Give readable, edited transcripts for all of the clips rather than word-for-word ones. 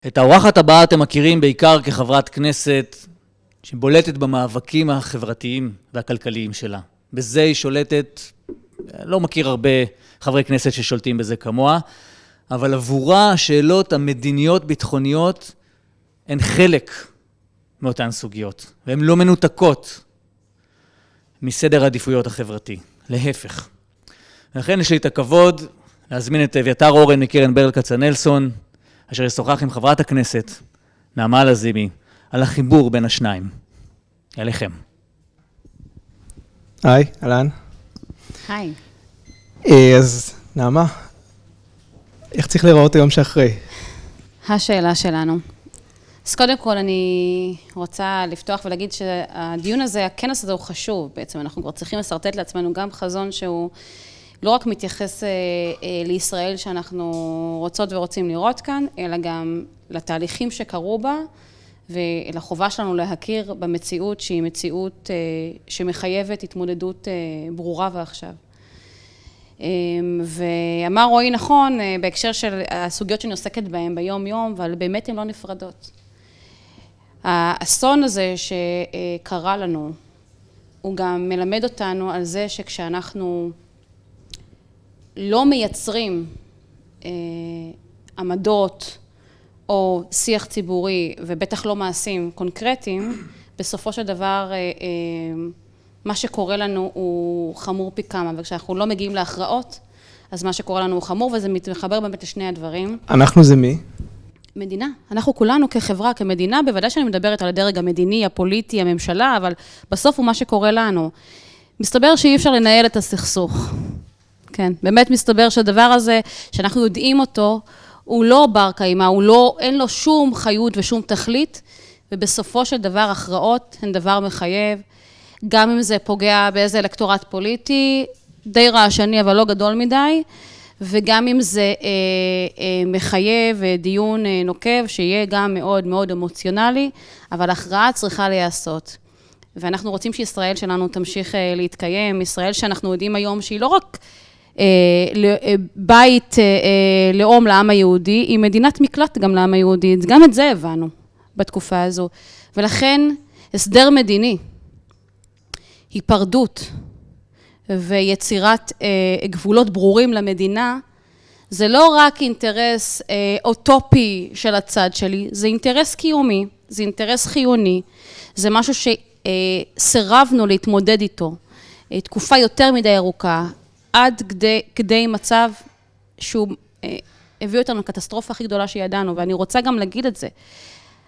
את האורחת הבאה אתם מכירים בעיקר כחברת כנסת שבולטת במאבקים החברתיים והכלכליים שלה. בזה היא שולטת, לא מכיר הרבה חברי כנסת ששולטים בזה כמוה, אבל עבורה השאלות המדיניות ביטחוניות הן חלק מאותן סוגיות, והן לא מנותקות מסדר העדיפויות החברתי, להפך. ולכן יש לי את הכבוד להזמין את אביתר אורן מקרן ברל כצנלסון, אשר ישוחח עם חברת הכנסת נעמה לזימי על החיבור בין השניים. אליכם. היי, אהלן. היי. אז נעמה, איך צריך לראות היום שאחרי? השאלה שלנו. אז קודם כל אני רוצה לפתוח ולהגיד שהדיון הזה, הכנס הזה הוא חשוב בעצם. אנחנו כבר צריכים לסרטט לעצמנו גם חזון שהוא לא רק מתייחס לישראל שאנחנו רוצות ורוצים לראות כאן, אלא גם לתהליכים שקרו בה, ולחובה שלנו להכיר במציאות שהיא מציאות שמחייבת התמודדות ברורה ועכשיו. ואמר רועי נכון בהקשר של הסוגיות שאני עוסקת בהן ביום יום, אבל באמת הן לא נפרדות. האסון הזה שקרה לנו, הוא גם מלמד אותנו על זה שכשאנחנו לא מייצרים עמדות או שיח ציבורי, ובטח לא מעשים קונקרטיים, בסופו של דבר מה שקורה לנו הוא חמור פי כמה, וכשאנחנו לא מגיעים להכרעות, אז מה שקורה לנו הוא חמור, וזה מתחבר באמת לשני הדברים. אנחנו זה מי? מדינה. אנחנו כולנו כחברה, כמדינה, בוודאי שאני מדברת על הדרג המדיני, הפוליטי, הממשלה, אבל בסוף הוא מה שקורה לנו. מסתבר שאי אפשר לנהל את הסכסוך. כן, באמת מסתבר שהדבר הזה, שאנחנו יודעים אותו, הוא לא בר קיימא, אין לו שום חיות ושום תכלית, ובסופו של דבר הכרעות הן דבר מחייב, גם אם זה פוגע באיזה אלקטורט פוליטי, די רעשני אבל לא גדול מדי, וגם אם זה מחייב דיון נוקב, שיהיה גם מאוד מאוד אמוציונלי, אבל הכרעה צריכה להיעשות. ואנחנו רוצים שישראל שלנו תמשיך להתקיים, ישראל שאנחנו יודעים היום שהיא לא רק בית לאום לעם היהודי, היא מדינת מקלט גם לעם היהודי, גם את זה הבנו בתקופה הזו. ולכן הסדר מדיני, היפרדות ויצירת גבולות ברורים למדינה, זה לא רק אינטרס אוטופי של הצד שלי, זה אינטרס קיומי, זה אינטרס חיוני, זה משהו שסירבנו להתמודד איתו, תקופה יותר מדי ארוכה, עד כדי מצב שהוא הביא אותנו לקטסטרופה הכי גדולה שידענו, ואני רוצה גם להגיד את זה.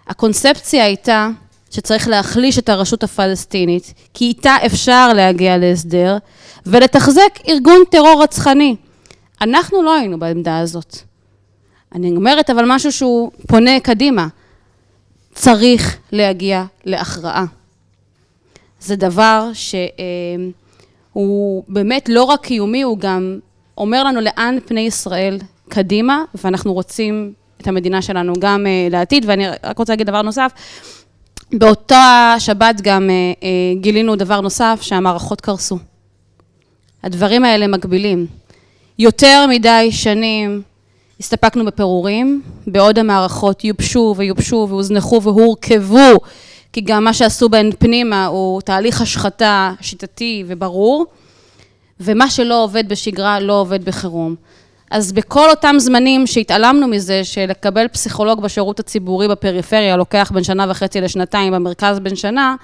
הקונספציה הייתה שצריך להחליש את הרשות הפלסטינית, כי איתה אפשר להגיע להסדר, ולתחזק ארגון טרור רצחני. אנחנו לא היינו בעמדה הזאת. אני אומרת, אבל משהו שהוא פונה קדימה. צריך להגיע להכרעה. זה דבר שהוא באמת לא רק קיומי, הוא גם אומר לנו לאן פני ישראל קדימה, ואנחנו רוצים את המדינה שלנו גם לעתיד, ואני רק רוצה להגיד דבר נוסף, באותה שבת גם גילינו דבר נוסף, שהמערכות קרסו. הדברים האלה מקבילים. יותר מדי שנים הסתפקנו בפירורים, בעוד המערכות יובשו ויובשו והוזנחו והורכבו, כי גם מה שעשו בהן פנימה הוא תהליך השחתה שיטתי וברור, ומה שלא עובד בשגרה לא עובד בחירום. אז בכל אותם זמנים שהתעלמנו מזה, שלקבל פסיכולוג בשירות הציבורי בפריפריה לוקח בין 1.5 שנה לשנתיים, במרכז בין שנה,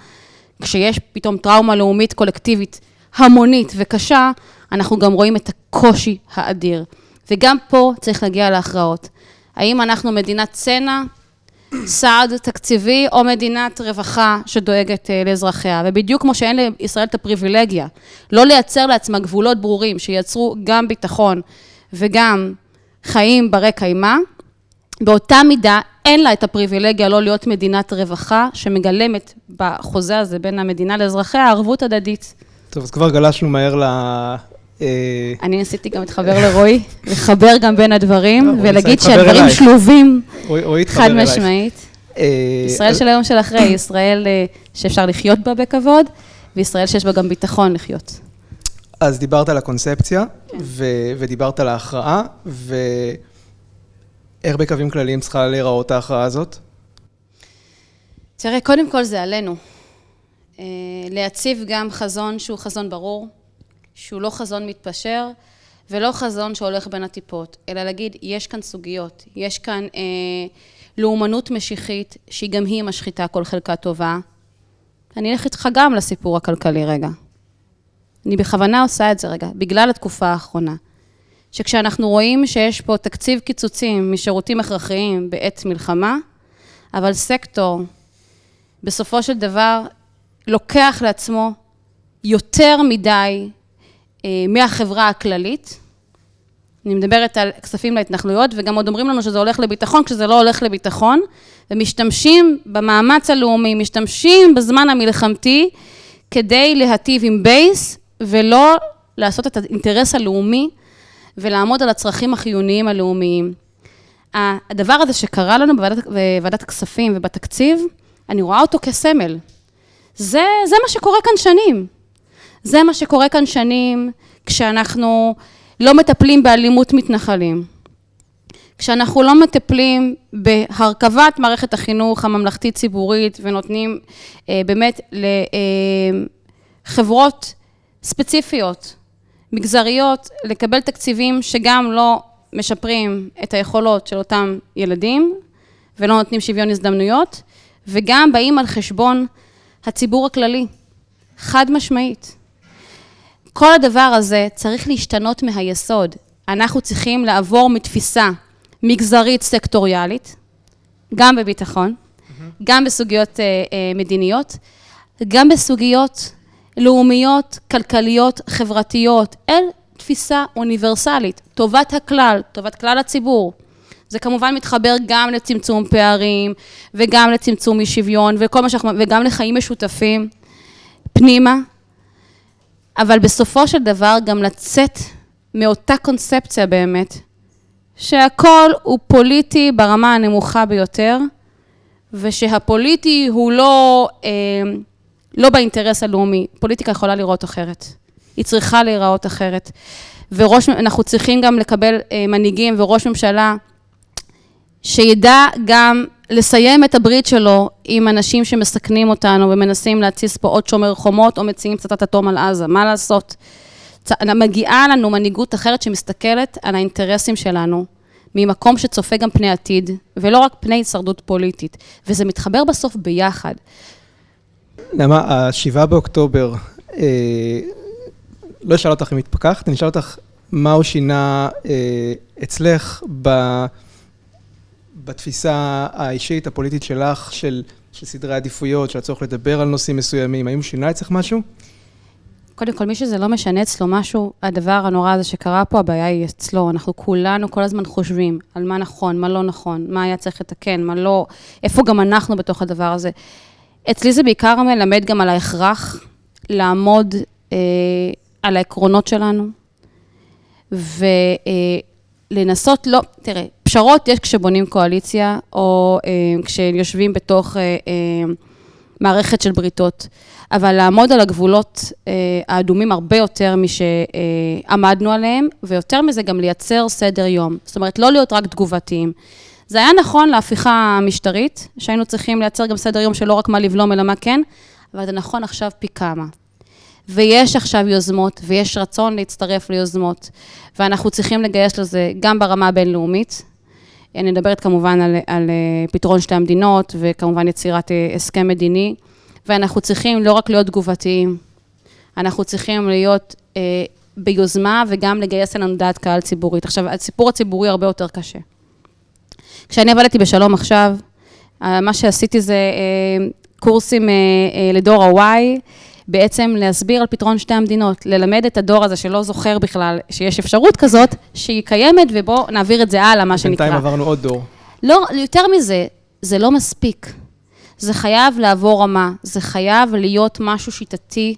כשיש פתאום טראומה לאומית קולקטיבית המונית וקשה, אנחנו גם רואים את הקושי האדיר. וגם פה צריך להגיע להכרעות. האם אנחנו מדינת צנע, סעד תקציבי, או מדינת רווחה שדואגת לאזרחיה? ובדיוק כמו שאין לישראל את הפריבילגיה, לא לייצר לעצמה גבולות ברורים, שייצרו גם ביטחון וגם חיים ברי קיימא, באותה מידה אין לה את הפריבילגיה לא להיות מדינת רווחה, שמגלמת בחוזה הזה בין המדינה לאזרחיה, ערבות הדדית. טוב, אז כבר גלשנו מהר אני ניסיתי גם להתחבר לרועי, לחבר גם בין הדברים, ולהגיד שהדברים שלובים חד משמעית. ישראל של היום של אחרי, ישראל שאפשר לחיות בה בכבוד, וישראל שיש בה גם ביטחון לחיות. אז דיברת על הקונספציה, ודיברת על ההכרעה, איך בקווים כלליים צריכה להיראות ההכרעה הזאת? תראה, קודם כל זה עלינו. להציב גם חזון שהוא חזון ברור, שהוא לא חזון מתפשר, ולא חזון שהולך בין הטיפות, אלא להגיד, יש כאן סוגיות, יש כאן לאומנות משיחית, שהיא גם היא משחיתה כל חלקה טובה. אני אלך איתך גם לסיפור הכלכלי רגע. אני בכוונה עושה את זה רגע, בגלל התקופה האחרונה. שכשאנחנו רואים שיש פה תקציב קיצוצים משירותים הכרחיים בעת מלחמה, אבל סקטור בסופו של דבר לוקח לעצמו יותר מדי מהחברה הכללית. אני מדברת על כספים להתנחלויות, וגם עוד אומרים לנו שזה הולך לביטחון, כשזה לא הולך לביטחון, ומשתמשים במאמץ הלאומי, משתמשים בזמן המלחמתי, כדי להטיב עם בייס, ולא לעשות את האינטרס הלאומי, ולעמוד על הצרכים החיוניים הלאומיים. הדבר הזה שקרה לנו בוועדת הכספים ובתקציב, אני רואה אותו כסמל. זה מה שקורה כאן שנים. זה מה שקורה כאן שנים, כשאנחנו לא מטפלים באלימות מתנחלים. כשאנחנו לא מטפלים בהרכבת מערכת החינוך הממלכתית ציבורית, ונותנים באמת לחברות ספציפיות, מגזריות, לקבל תקציבים שגם לא משפרים את היכולות של אותם ילדים, ולא נותנים שוויון הזדמנויות, וגם באים על חשבון הציבור הכללי, חד משמעית. כל הדבר הזה צריך להשתנות מהיסוד. אנחנו צריכים לעבור מתפיסה מגזרית סקטוריאלית, גם בביטחון, גם בסוגיות מדיניות, גם בסוגיות לאומיות, כלכליות, חברתיות, אל תפיסה אוניברסלית, טובת הכלל, טובת כלל הציבור. זה כמובן מתחבר גם לצמצום פערים, וגם לצמצום משוויון, וגם לחיים משותפים פנימה, אבל בסופו של דבר גם לצאת מאותה קונספציה באמת, שהכל הוא פוליטי ברמה הנמוכה ביותר, ושהפוליטי הוא לא באינטרס הלאומי. פוליטיקה יכולה לראות אחרת. היא צריכה להיראות אחרת. ואנחנו צריכים גם לקבל מנהיגים וראש ממשלה, שידע גם לסיים את הברית שלו עם אנשים שמסכנים אותנו, ומנסים להציס פה עוד שומר חומות, או מציעים פצצת אטום על עזה. מה לעשות? מגיעה לנו מנהיגות אחרת שמסתכלת על האינטרסים שלנו, ממקום שצופה גם פני עתיד, ולא רק פני הישרדות פוליטית. וזה מתחבר בסוף ביחד. למה, 7 באוקטובר, לא אשאל אותך אם התפכחת, אני אשאל אותך מה הוא שינה אצלך בתפיסה האישית, הפוליטית שלך, של סדרי עדיפויות, של הצורך לדבר על נושאים מסוימים. האם הוא שינה אצלך משהו? קודם כל, מי שזה לא משנה אצלו משהו, הדבר הנורא הזה שקרה פה, הבעיה היא אצלו. אנחנו כולנו כל הזמן חושבים על מה נכון, מה לא נכון, מה היה צריך לתקן, מה לא, איפה גם אנחנו בתוך הדבר הזה. אצלי זה בעיקר מלמד גם על ההכרח לעמוד על העקרונות שלנו, ולנסות, לא, תראה, פשרות יש כשבונים קואליציה, או כשיושבים בתוך מערכת של בריתות, אבל לעמוד על הגבולות האדומים הרבה יותר משעמדנו עליהם, ויותר מזה גם לייצר סדר יום. זאת אומרת, לא להיות רק תגובתיים. זה היה נכון להפיכה המשטרית, שהיינו צריכים לייצר גם סדר יום שלא רק מה לבלום, אלא מה כן, אבל זה נכון עכשיו פי כמה. ויש עכשיו יוזמות, ויש רצון להצטרף ליוזמות, ואנחנו צריכים לגייס לזה גם ברמה הבינלאומית. אני מדברת כמובן על פתרון שתי המדינות, וכמובן יצירת הסכם מדיני, ואנחנו צריכים לא רק להיות תגובתיים, אנחנו צריכים להיות ביוזמה, וגם לגייס לנו דעת קהל ציבורית. עכשיו, הסיפור הציבורי הרבה יותר קשה. כשאני עבדתי בשלום עכשיו, מה שעשיתי זה קורסים לדור ה-Y, בעצם להסביר על פתרון שתי המדינות, ללמד את הדור הזה שלא זוכר בכלל שיש אפשרות כזאת, שהיא קיימת, ובוא נעביר את זה הלאה, מה שנקרא. בינתיים עברנו עוד דור. לא, יותר מזה, זה לא מספיק. זה חייב לעבור רמה, זה חייב להיות משהו שיטתי,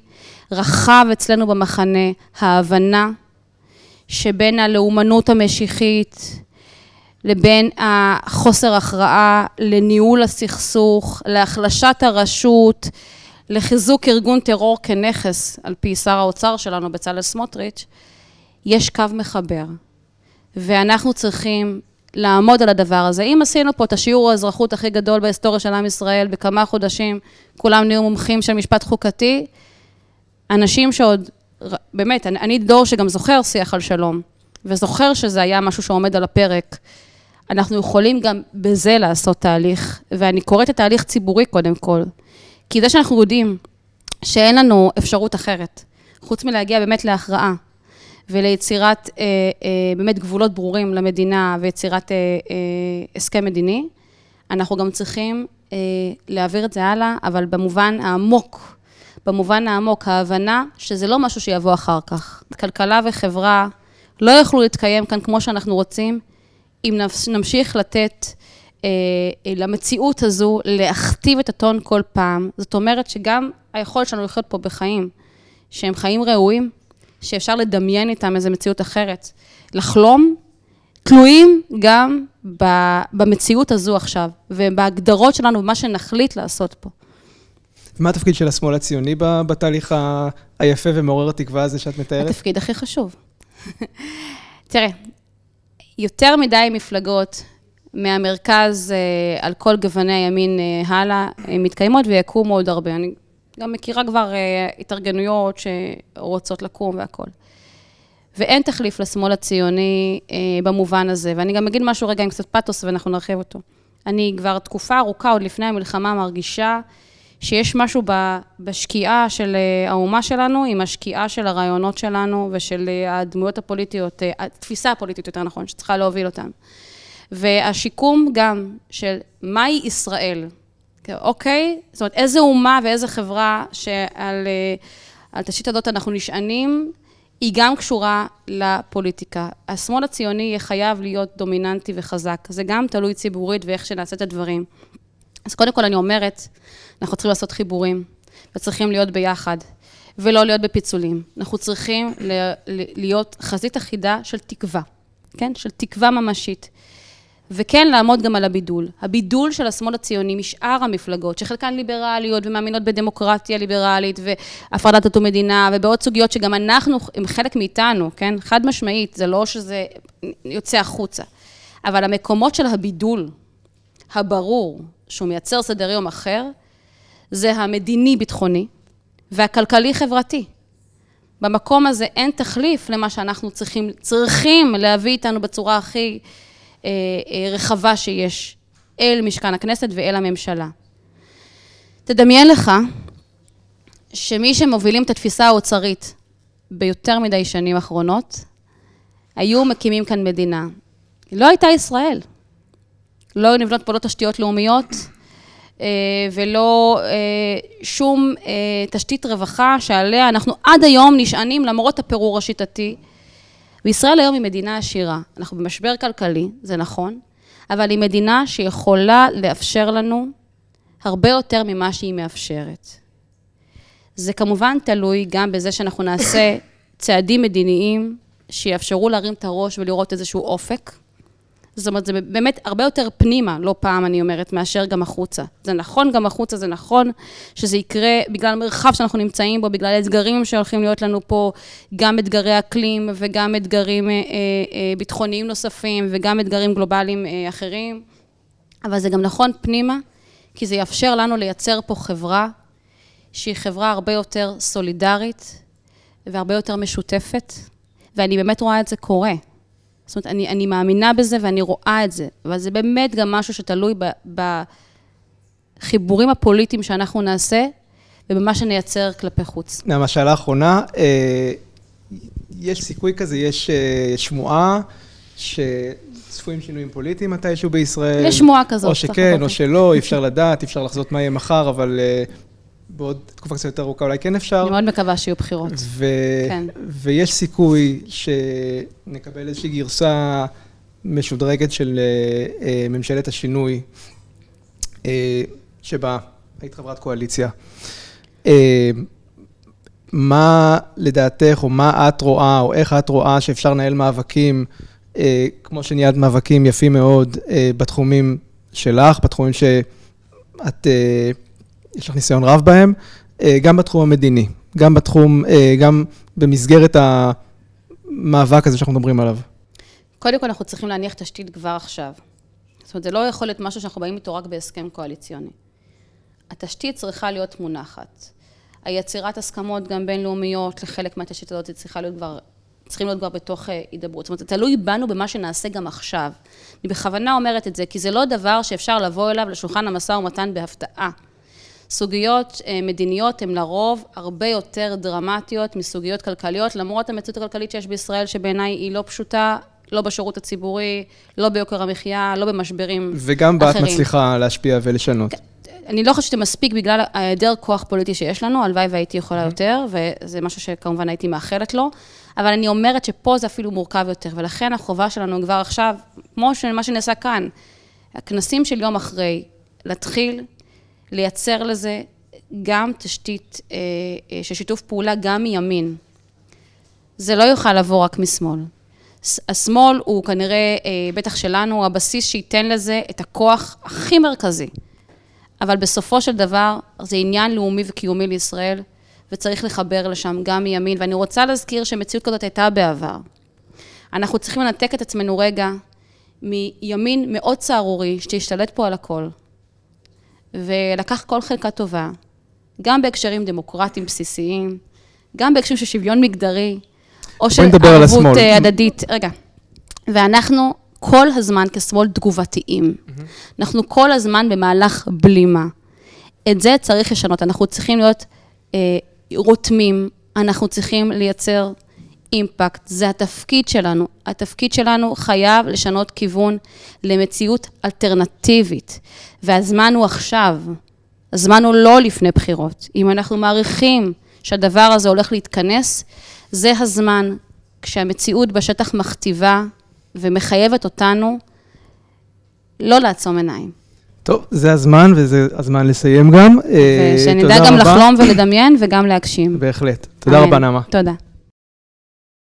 רחב אצלנו במחנה, ההבנה שבין הלאומנות המשיחית, לבין החוסר הכרעה, לניהול הסכסוך, להחלשת הרשות, לחיזוק ארגון טרור כנכס, על פי שר האוצר שלנו, בצלאל סמוטריץ', יש קו מחבר. ואנחנו צריכים לעמוד על הדבר הזה. אם עשינו פה את השיעור האזרחות הכי גדול בהיסטוריה של עם ישראל, בכמה חודשים, כולם נהיו מומחים של משפט חוקתי, אנשים שעוד, באמת, אני דור שגם זוכר שיח על שלום, וזוכר שזה היה משהו שעומד על הפרק. אנחנו יכולים גם בזה לעשות תהליך, ואני קוראת את תהליך ציבורי קודם כל, כי זה שאנחנו יודעים שאין לנו אפשרות אחרת, חוץ מלהגיע באמת להכרעה, וליצירת באמת גבולות ברורים למדינה, ויצירת הסכם מדיני, אנחנו גם צריכים להעביר את זה הלאה, אבל במובן העמוק, ההבנה שזה לא משהו שיבוא אחר כך. כלכלה וחברה לא יוכלו להתקיים כאן כמו שאנחנו רוצים, אם נמשיך לתת למציאות הזו, להכתיב את הטון כל פעם. זאת אומרת שגם היכולת שלנו לחיות פה בחיים, שהם חיים ראויים, שאפשר לדמיין איתם איזו מציאות אחרת, לחלום, תלויים גם במציאות הזו עכשיו, ובהגדרות שלנו, במה שנחליט לעשות פה. מה התפקיד של השמאל הציוני בתהליך היפה ומעורר התקווה הזה שאת מתארת? התפקיד הכי חשוב. תראה, יותר מדי מפלגות מהמרכז על כל גווני הימין הלאה, מתקיימות ויקומו עוד הרבה. אני גם מכירה כבר התארגנויות שרוצות לקום והכל. ואין תחליף לשמאל הציוני במובן הזה. ואני גם אגיד משהו רגע עם קצת פתוס ואנחנו נרחיב אותו. אני כבר תקופה ארוכה, עוד לפני המלחמה, מרגישה שיש משהו בשקיעה של האומה שלנו, עם השקיעה של הרעיונות שלנו ושל הדמויות הפוליטיות, התפיסה הפוליטית יותר נכון, שצריכה להוביל אותם. והשיקום גם של מהי ישראל, אוקיי? זאת אומרת, איזה אומה ואיזה חברה שעל תשתית הזאת אנחנו נשענים, היא גם קשורה לפוליטיקה. השמאל הציוני יהיה חייב להיות דומיננטי וחזק. זה גם תלוי ציבורית ואיך שנעשה את הדברים. אז קודם כל אני אומרת, אנחנו צריכים לעשות חיבורים, וצריכים להיות ביחד, ולא להיות בפיצולים. אנחנו צריכים להיות חזית אחידה של תקווה, כן? של תקווה ממשית. וכן לעמוד גם על הבידול. הבידול של השמאל הציוני משאר המפלגות, שחלקן ליברליות ומאמינות בדמוקרטיה ליברלית, והפרדת דת ומדינה, ובעוד סוגיות שגם אנחנו, הם חלק מאיתנו, כן? חד משמעית, זה לא שזה יוצא החוצה. אבל המקומות של הבידול, הברור, שהוא מייצר סדר יום אחר, זה המדיני-ביטחוני והכלכלי-חברתי. במקום הזה אין תחליף למה שאנחנו צריכים להביא איתנו בצורה הכי רחבה שיש אל משכן הכנסת ואל הממשלה. תדמיין לך שמי שמובילים את התפיסה האוצרית ביותר מדי שנים אחרונות, היו מקימים כאן מדינה. לא הייתה ישראל. לא היו נבנות פה לא תשתיות לאומיות, ולא שום תשתית רווחה שעליה אנחנו עד היום נשענים למרות הפירור השיטתי. וישראל היום היא מדינה עשירה. אנחנו במשבר כלכלי, זה נכון, אבל היא מדינה שיכולה לאפשר לנו הרבה יותר ממה שהיא מאפשרת. זה כמובן תלוי גם בזה שאנחנו נעשה צעדים מדיניים שיאפשרו להרים את הראש ולראות איזשהו אופק. זאת אומרת, זה באמת הרבה יותר פנימה, לא פעם אני אומרת, מאשר גם החוצה. זה נכון גם החוצה, זה נכון שזה יקרה בגלל המרחב שאנחנו נמצאים בו, בגלל האתגרים שהולכים להיות לנו פה, גם אתגרי אקלים וגם אתגרים ביטחוניים נוספים וגם אתגרים גלובליים אחרים. אבל זה גם נכון פנימה, כי זה יאפשר לנו לייצר פה חברה שהיא חברה הרבה יותר סולידרית והרבה יותר משותפת, ואני באמת רואה את זה קורה. זאת אומרת, אני מאמינה בזה ואני רואה את זה, אבל זה באמת גם משהו שתלוי בחיבורים הפוליטיים שאנחנו נעשה, ובמה שנייצר כלפי חוץ. השאלה האחרונה, יש סיכוי כזה, יש שמועה שצפויים שינויים פוליטיים מתישהו בישראל? יש שמועה כזאת. או שכן, או שלא, אי אפשר לדעת, אי אפשר לחזות מה יהיה מחר, אבל בעוד תקופה קצת יותר ארוכה אולי כן אפשר. אני מאוד מקווה שיהיו בחירות. כן. ויש סיכוי שנקבל איזושהי גרסה משודרגת של ממשלת השינוי, שבה היית חברת קואליציה. מה לדעתך, או מה את רואה, או איך את רואה שאפשר לנהל מאבקים, כמו שניהלת מאבקים יפים מאוד בתחומים שלך, בתחומים שאת יש לך ניסיון רב בהם, גם בתחום המדיני, גם בתחום, גם במסגרת המאבק הזה שאנחנו מדברים עליו. קודם כל אנחנו צריכים להניח תשתית כבר עכשיו. זאת אומרת, זה לא יכול להיות משהו שאנחנו באים איתו רק בהסכם קואליציוני. התשתית צריכה להיות מונחת. היצירת הסכמות גם בינלאומיות לחלק מהתשתית הזאת צריכים להיות כבר בתוך הידברות. זאת אומרת, זה תלוי בנו במה שנעשה גם עכשיו. אני בכוונה אומרת את זה, כי זה לא דבר שאפשר לבוא אליו לשולחן המשא ומתן בהפתעה. סוגיות מדיניות הן לרוב הרבה יותר דרמטיות מסוגיות כלכליות, למרות המציאות הכלכלית שיש בישראל, שבעיניי היא לא פשוטה, לא בשירות הציבורי, לא ביוקר המחיה, לא במשברים אחרים. וגם בה את מצליחה להשפיע ולשנות. אני לא חושבת שזה מספיק בגלל היעדר כוח פוליטי שיש לנו, הלוואי והייתי יכולה יותר, וזה משהו שכמובן הייתי מאחלת לו, אבל אני אומרת שפה זה אפילו מורכב יותר, ולכן החובה שלנו כבר עכשיו, כמו מה שנעשה כאן, הכנסים של יום אחרי, להתחיל לייצר לזה גם תשתית של שיתוף פעולה גם מימין. זה לא יוכל לבוא רק משמאל. השמאל הוא כנראה, בטח שלנו, הבסיס שייתן לזה את הכוח הכי מרכזי. אבל בסופו של דבר, זה עניין לאומי וקיומי לישראל, וצריך לחבר לשם גם מימין. ואני רוצה להזכיר שמציאות כזאת הייתה בעבר. אנחנו צריכים לנתק את עצמנו רגע מימין מאוד צערורי, שתשתלט פה על הכל. ולקח כל חלקה טובה, גם בהקשרים דמוקרטיים בסיסיים, גם בהקשרים של שוויון מגדרי, או של ערבות הדדית. רגע, ואנחנו כל הזמן כשמאל תגובתיים. אנחנו כל הזמן במהלך בלימה. את זה צריך לשנות. אנחנו צריכים להיות רותמים, אנחנו צריכים לייצר אימפקט. זה התפקיד שלנו. התפקיד שלנו חייב לשנות כיוון למציאות אלטרנטיבית. והזמן הוא עכשיו. הזמן הוא לא לפני בחירות. אם אנחנו מעריכים שהדבר הזה הולך להתכנס, זה הזמן כשהמציאות בשטח מכתיבה ומחייבת אותנו לא לעצום עיניים. טוב, זה הזמן, וזה הזמן לסיים גם. ושנדע גם לחלום ולדמיין וגם להגשים. בהחלט. תודה רבה, נעמה. תודה.